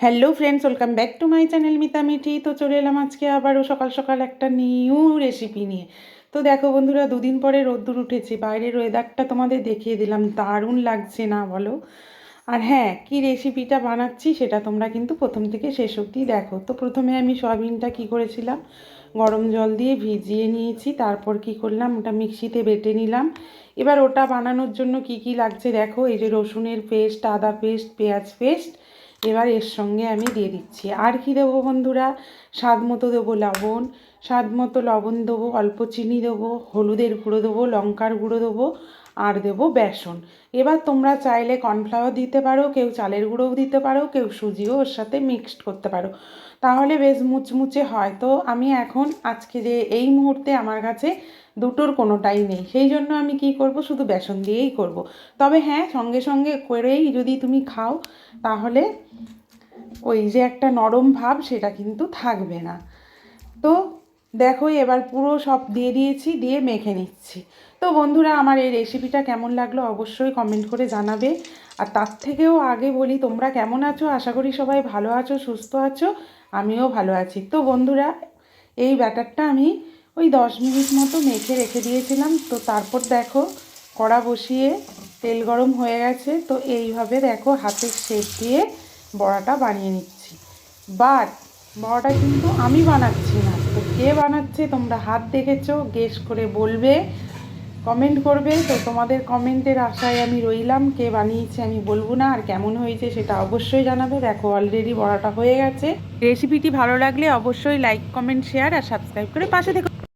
Hello friends, welcome back to my channel Mita Mithi. তো চলে এলাম আজকে আবারও সকাল সকাল একটা নিউ রেসিপি নিয়ে। তো দেখো বন্ধুরা, দুদিন পরে রোদ্দুর উঠেছে, বাইরের ওয়েদারটা তোমাদের দেখিয়ে দিলাম, দারুণ লাগছে না বলো? আর হ্যাঁ, কি রেসিপিটা বানাচ্ছি সেটা তোমরা কিন্তু প্রথম থেকে শেষ অবধি দেখো। তো প্রথমে আমি সয়াবিনটা কি করেছিলাম, গরম জল দিয়ে ভিজিয়ে নিয়েছি, তারপর কি করলাম, ওটা মিক্সিতে বেটে নিলাম। এবার ওটা বানানোর জন্য কি কি লাগছে দেখো, এই যে রসুনের পেস্ট, আদা পেস্ট, পেঁয়াজ পেস্ট। এবার এর সঙ্গে আমি দিয়ে দিচ্ছি আর কি দেবো বন্ধুরা, স্বাদ মতো দেবো লবণ, স্বাদ মতো লবণ দেবো, অল্প চিনি দেবো, হলুদের গুঁড়ো দেবো, লঙ্কার গুঁড়ো দেবো, আর দেবো বেসন। এবার তোমরা চাইলে কর্নফ্লাওয়ার দিতে পারো, কেউ চালের গুঁড়োও দিতে পারো, কেউ সুজিও ওর সাথে মিক্সড করতে পারো, তাহলে বেশ মুচমুচে হয়। তো আমি এখন আজকে যে এই মুহূর্তে আমার কাছে দুটোর কোনোটাই নেই, সেই জন্য আমি কি করব, শুধু বেসন দিয়েই করব। তবে হ্যাঁ, সঙ্গে সঙ্গে করেই যদি তুমি খাও তাহলে ওই যে একটা নরম ভাব সেটা কিন্তু থাকবে না। তো দেখো, এবার পুরো সব দিয়ে দিয়েছি, দিয়ে মেখে নিচ্ছি। তো বন্ধুরা, আমার এই রেসিপিটা কেমন লাগলো অবশ্যই কমেন্ট করে জানাবে। আর তার থেকেও আগে বলি, তোমরা কেমন আছো? আশা করি সবাই ভালো আছো, সুস্থ আছো, আমিও ভালো আছি। তো বন্ধুরা, এই ব্যাটারটা আমি ওই 10 মিনিট মতো মেখে রেখে দিয়েছিলাম। তো তারপর দেখো, কড়া বসিয়ে তেল গরম হয়ে গেছে। তো এইভাবে দেখো, হাতের শেপ দিয়ে বড়াটা বানিয়ে নিচ্ছি। বাট বড়াটা কিন্তু আমি বানাচ্ছি না, তো কে বানাচ্ছে তোমরা হাত দেখেছো, গেস করে বলবে, কমেন্ট করবে। তো তোমাদের কমেন্টের আশায় আমি রইলাম, কে বানিয়েছে আমি বলবো না, আর কেমন হয়েছে সেটা অবশ্যই জানাবে। দেখো, অলরেডি বড়াটা হয়ে গেছে। রেসিপিটি ভালো লাগলে অবশ্যই লাইক, কমেন্ট, শেয়ার আর সাবস্ক্রাইব করে পাশে দেখো।